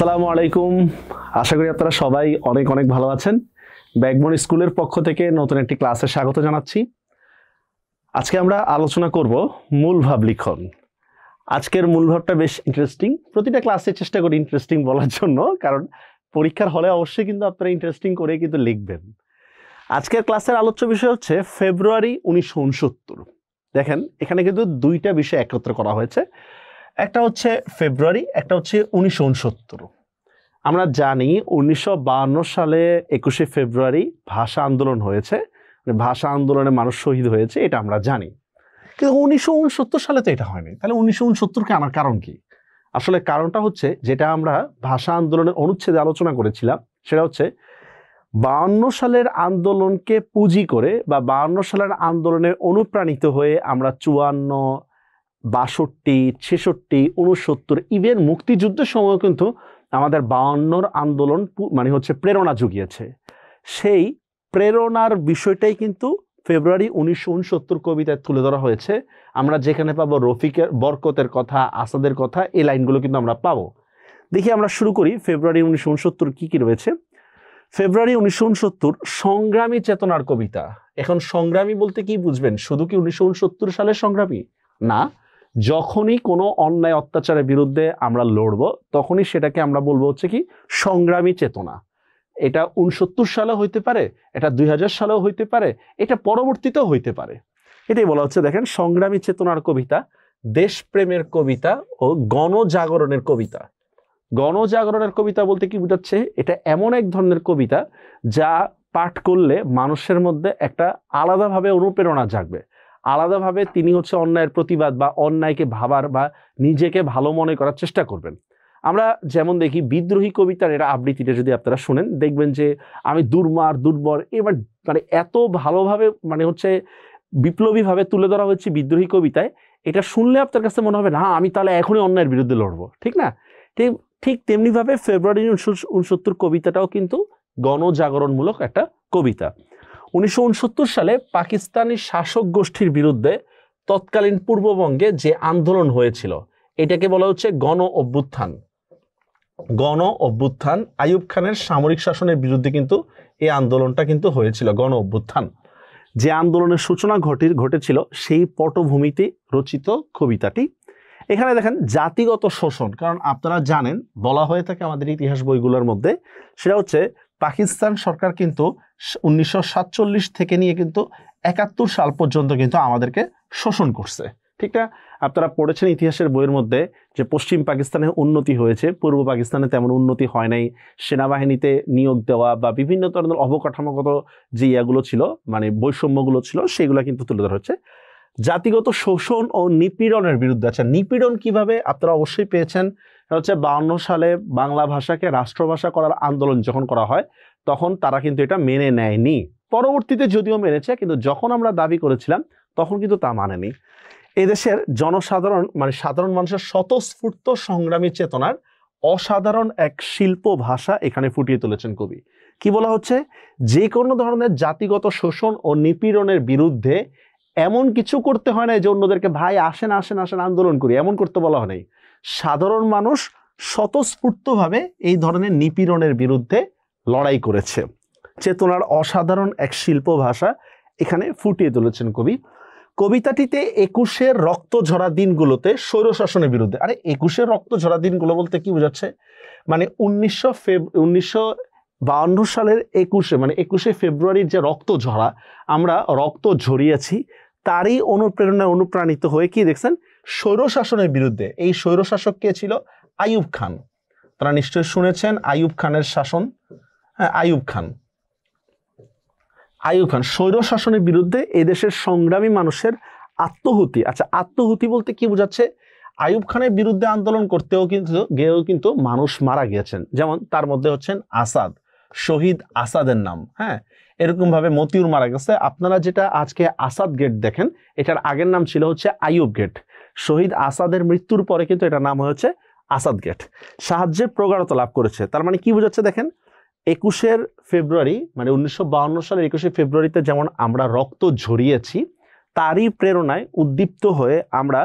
আসসালামু আলাইকুম। আশা করি আপনারা সবাই অনেক অনেক ভালো আছেন। ব্যাকবন স্কুলের পক্ষ থেকে নতুন একটি ক্লাসে স্বাগত জানাচ্ছি। আজকে আমরা আলোচনা করব মূল ভাব লিখন। আজকের মূল ভাবটা বেশ ইন্টারেস্টিং। প্রতিটা ক্লাসে চেষ্টা করি ইন্টারেস্টিং বলার জন্য, কারণ পরীক্ষার হলে অবশ্যই কিন্তু আপনারা ইন্টারেস্টিং করে কিন্তু লিখবেন। আজকের ক্লাসের আলোচ্য বিষয় হচ্ছে ফেব্রুয়ারি 1969। দেখেন এখানে কিন্তু দুইটা বিষয় একত্র করা হয়েছে, একটা হচ্ছে ফেব্রুয়ারি, একটা হচ্ছে 1969। আমরা জানি 1952 সালে 21শে ফেব্রুয়ারি ভাষা আন্দোলন হয়েছে, ভাষা আন্দোলনে মানুষ শহীদ হয়েছে, এটা আমরা জানি। কিন্তু 1969 সালে তো এটা হয়নি। তাহলে 1969কে আনার কারণ কি? আসলে কারণটা হচ্ছে যেটা আমরা ভাষা আন্দোলনের অনুচ্ছেদে আলোচনা করেছিলাম, সেটা হচ্ছে 52 সালের আন্দোলনকে পুঁজি করে বা 52 সালের আন্দোলনে অনুপ্রাণিত হয়ে আমরা 54, 62, 66, 69, ইভেন মুক্তিযুদ্ধের সময় কিন্তু আমাদের 52 আন্দোলন মানে হচ্ছে প্রেরণা জুগিয়েছে। সেই প্রেরণার বিষয়টাই কিন্তু ফেব্রুয়ারি 1969 কবিতায় তুলে ধরা হয়েছে। আমরা যেখানে পাবো রফিকের, বরকতের কথা, আসাদের কথা, এই লাইনগুলো কিন্তু আমরা পাবো। দেখি আমরা শুরু করি ফেব্রুয়ারি 1969 কি কি রয়েছে। ফেব্রুয়ারি 1969 সংগ্রামী চেতনার কবিতা। এখন সংগ্রামী বলতে কি বুঝবেন? শুধু কি 1969 সালের সংগ্রামী? না, যখনই কোনো অন্যায় অত্যাচারের বিরুদ্ধে আমরা লড়বো তখনই সেটাকে আমরা বলবো হচ্ছে কি সংগ্রামী চেতনা। এটা 69 সালে হইতে পারে, এটা 2000 সালেও হইতে পারে, এটা পরবর্তীতেও হইতে পারে। এটাই বলা হচ্ছে। দেখেন, সংগ্রামী চেতনার কবিতা, দেশপ্রেমের কবিতা ও গণজাগরণের কবিতা। গণজাগরণের কবিতা বলতে কি বোঝাচ্ছে? এটা এমন এক ধরনের কবিতা যা পাঠ করলে মানুষের মধ্যে একটা আলাদাভাবে অনুপ্রেরণা জাগবে, আলাদাভাবে তিনি হচ্ছে অন্যায়ের প্রতিবাদ বা অন্যায়কে ভাবার বা নিজেকে ভালো মনে করার চেষ্টা করবেন। আমরা যেমন দেখি বিদ্রোহী কবিতার এরা আবৃত্তিটা যদি আপনারা শুনেন, দেখবেন যে আমি দুর্মার দুর্বল, এবার মানে এত ভালোভাবে মানে হচ্ছে বিপ্লবীভাবে তুলে ধরা হচ্ছে বিদ্রোহী কবিতায়। এটা শুনলে আপনার কাছে মনে হবে না আমি তাহলে এখনই অন্যায়ের বিরুদ্ধে লড়বো, ঠিক না? ঠিক তেমনিভাবে ফেব্রুয়ারি 1969 কবিতাটাও কিন্তু গণজাগরণমূলক একটা কবিতা। 1969 সালে পাকিস্তানি শাসক গোষ্ঠীর বিরুদ্ধে তৎকালীন পূর্ববঙ্গে যে আন্দোলন হয়েছিল এটাকে বলা হচ্ছে গণ অভ্যুত্থান। গণ অভ্যুত্থান, আইয়ুব খানের সামরিক শাসনের বিরুদ্ধে কিন্তু এই আন্দোলনটা কিন্তু হয়েছিল, গণ অভ্যুত্থান। যে আন্দোলনের সূচনা ঘটেছিল সেই পটভূমিতে রচিত কবিতাটি। এখানে দেখেন জাতিগত শোষণ, কারণ আপনারা জানেন বলা হয়ে থাকে আমাদের ইতিহাস বইগুলোর মধ্যে, সেটা হচ্ছে পাকিস্তান সরকার কিন্তু 1947 থেকে নিয়ে কিন্তু 71 সাল পর্যন্ত কিন্তু আমাদেরকে শোষণ করছে, ঠিক না? আপনারা পড়েছেন ইতিহাসের বইয়ের মধ্যে যে পশ্চিম পাকিস্তানে উন্নতি হয়েছে, পূর্ব পাকিস্তানে তেমন উন্নতি হয় নাই। সেনাবাহিনীতে নিয়োগ দেওয়া বা বিভিন্ন ধরনের অবকাঠামোগত যে ইয়াগুলো ছিল, মানে বৈষম্যগুলো ছিল, সেগুলো কিন্তু তুলে ধরা হচ্ছে। জাতিগত শোষণ ও নিপীড়নের বিরুদ্ধে। আচ্ছা, নিপীড়ন কিভাবে? আপনারা অবশ্যই পেয়েছেন। হচ্ছে 52 সালে বাংলা ভাষাকে রাষ্ট্রভাষা করার আন্দোলন যখন করা হয় তখন তারা কিন্তু এটা মেনে নেয়নি। পরবর্তীতে যদিও মেনেছে, কিন্তু যখন আমরা দাবি করেছিলাম তখন কিন্তু তা মানেনি। এদেশের জনসাধারণ মানে সাধারণ মানুষের স্বতঃস্ফূর্ত সংগ্রামী চেতনার অসাধারণ এক শিল্প ভাষা এখানে ফুটিয়ে তুলেছেন কবি। কি বলা হচ্ছে? যে কোনো ধরনের জাতিগত শোষণ ও নিপীড়নের বিরুদ্ধে এমন কিছু করতে হয় না যে অন্যদেরকে ভাই আসেন আসেন আসেন আন্দোলন করি, এমন করতে বলা হয় নাই। সাধারণ মানুষ স্বতঃস্ফূর্তভাবে এই ধরনের নিপীড়নের বিরুদ্ধে লড়াই করেছে। চেতনার অসাধারণ এক শিল্প ভাষা এখানে ফুটিয়ে তুলেছেন কবি। কবিতাটিতে 21-এর রক্ত ঝরা দিনগুলোতে স্বৈরশাসনের বিরুদ্ধে। আরে 21-এর রক্ত ঝরা দিনগুলো বলতে কি বোঝাচ্ছে? মানে 1952 সালের 21-এ মানে 21শে ফেব্রুয়ারির যে রক্ত ঝরা, আমরা রক্ত ঝরিয়েছি, তারই অনুপ্রেরণায় অনুপ্রাণিত হয়ে কি দেখছেন? স্বৈরশাসনের বিরুদ্ধে। এই স্বৈরশাসক কে ছিল? আইয়ুব খান। তারা নিশ্চয়ই শুনেছেন আইয়ুব খানের শাসন। হ্যাঁ, আইয়ুব খান স্বৈরশাসনের বিরুদ্ধে এদেশের সংগ্রামী মানুষের আত্মহুতি। আচ্ছা, আত্মহুতি বলতে কি বোঝাচ্ছে? আইয়ুব খানের বিরুদ্ধে আন্দোলন করতেও কিন্তু মানুষ মারা গিয়েছেন। যেমন তার মধ্যে হচ্ছেন আসাদ, শহীদ আসাদের নাম। হ্যাঁ, এরকম ভাবে মতিউর মারা গেছে। আপনারা যেটা আজকে আসাদ গেট দেখেন, এটার আগের নাম ছিল হচ্ছে আইয়ুব গেট। শহীদ আসাদের মৃত্যুর পরে কিন্তু এটার নাম হয়েছে আসাদ গেট। সাহায্যের প্রগাঢ়তা লাভ করেছে। তার মানে কি বোঝাচ্ছে? দেখেন, 21 ফেব্রুয়ারি মানে 1952 সালের 21 ফেব্রুয়ারিতে যেমন আমরা রক্ত ঝরিয়েছি, তারই প্রেরণায় উদ্দীপ্ত হয়ে আমরা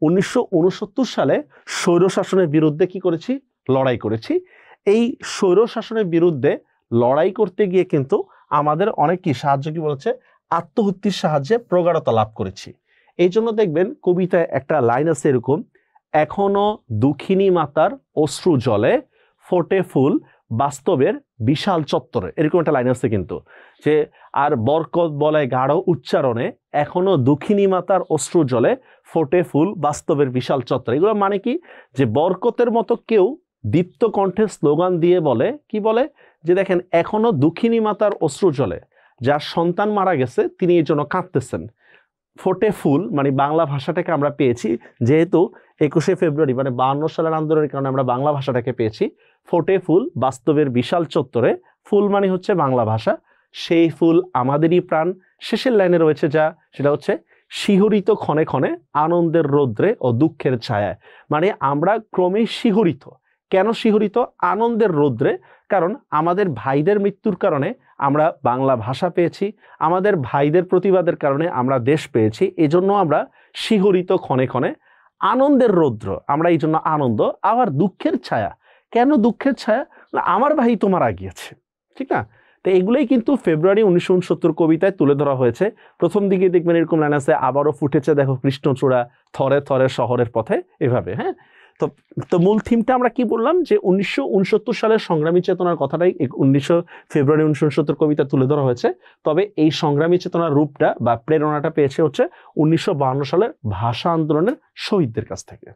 1969 সালে স্বৈরশাসনের বিরুদ্ধে কি করেছি? লড়াই করেছি। এই স্বৈর শাসনের বিরুদ্ধে লড়াই করতে গিয়ে কিন্তু আমাদের অনেক কি সাহায্য কি বলেছে, আত্মহত্যার সাহায্যে প্রগাঢ়তা লাভ করেছি। এই জন্য দেখবেন কবিতায় একটা লাইন আছে এরকম, এখনো দুঃখিনী মাতার অশ্রু জলে ফোটে ফুল বাস্তবের বিশাল চত্বরে, এরকম একটা লাইন আছে কিন্তু, যে আর বরকত বলে গাঢ় উচ্চারণে এখনো দুঃখিনী মাতার অশ্রু জলে ফোটে ফুল বাস্তবের বিশাল চত্বরে। এগুলো মানে কি, যে বরকতের মতো কেউ দীপ্ত কণ্ঠে স্লোগান দিয়ে বলে, কি বলে, যে দেখেন এখনো দুঃখিনী মাতার অশ্রু জলে, যার সন্তান মারা গেছে তিনি এই জন্য কাঁদতেছেন। ফোটে ফুল মানে বাংলা ভাষাটাকে আমরা পেয়েছি, যেহেতু 21শে ফেব্রুয়ারি মানে 52 সালের আন্দোলনের কারণে আমরা বাংলা ভাষাটাকে পেয়েছি। ফোটে ফুল বাস্তবের বিশাল চত্বরে, ফুল মানে হচ্ছে বাংলা ভাষা, সেই ফুল আমাদেরই প্রাণ। শেষের লাইনে রয়েছে যা, সেটা হচ্ছে শিহরিত ক্ষণে ক্ষণে আনন্দের রৌদ্রে ও দুঃখের ছায়ায়। মানে আমরা ক্রমে শিহরিত। কেন শিহরিত? আনন্দের রৌদ্রে, কারণ আমাদের ভাইদের মৃত্যুর কারণে আমরা বাংলা ভাষা পেয়েছি, আমাদের ভাইদের প্রতিবাদের কারণে আমরা দেশ পেয়েছি, এজন্য আমরা শিহরিত ক্ষণে ক্ষণে আনন্দের রৌদ্র, আমরা এই জন্য আনন্দ। আবার দুঃখের ছায়া, কেন দুঃখের ছায়া? আমার ভাই তো মারা গিয়েছে, ঠিক না? তো এগুলোই কিন্তু ফেব্রুয়ারি 1969 কবিতায় তুলে ধরা হয়েছে। প্রথম দিকে দেখবেন এরকম লাইন আছে, আবারও ফুটেছে দেখো কৃষ্ণচূড়া থরে থরে শহরের পথে, এভাবে। হ্যাঁ, তো তো মূল থিমটা আমরা কি বললাম, যে 1969 সালের সংগ্রামী চেতনার কথাটাই 19 ফেব্রুয়ারি 1969 কবিতা তুলে ধরা হয়েছে। তবে এই সংগ্রামী চেতনার রূপটা বা প্রেরণাটা পেয়েছে হচ্ছে 1952 সালের ভাষা আন্দোলনের শহীদদের কাছ থেকে।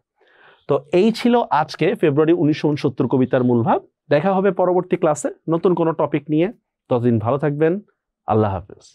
তো এই ছিল আজকে ফেব্রুয়ারি 1969 কবিতার মূল ভাব। দেখা হবে পরবর্তী ক্লাসে নতুন কোনো টপিক নিয়ে। ততদিন ভালো থাকবেন। আল্লাহ হাফেজ।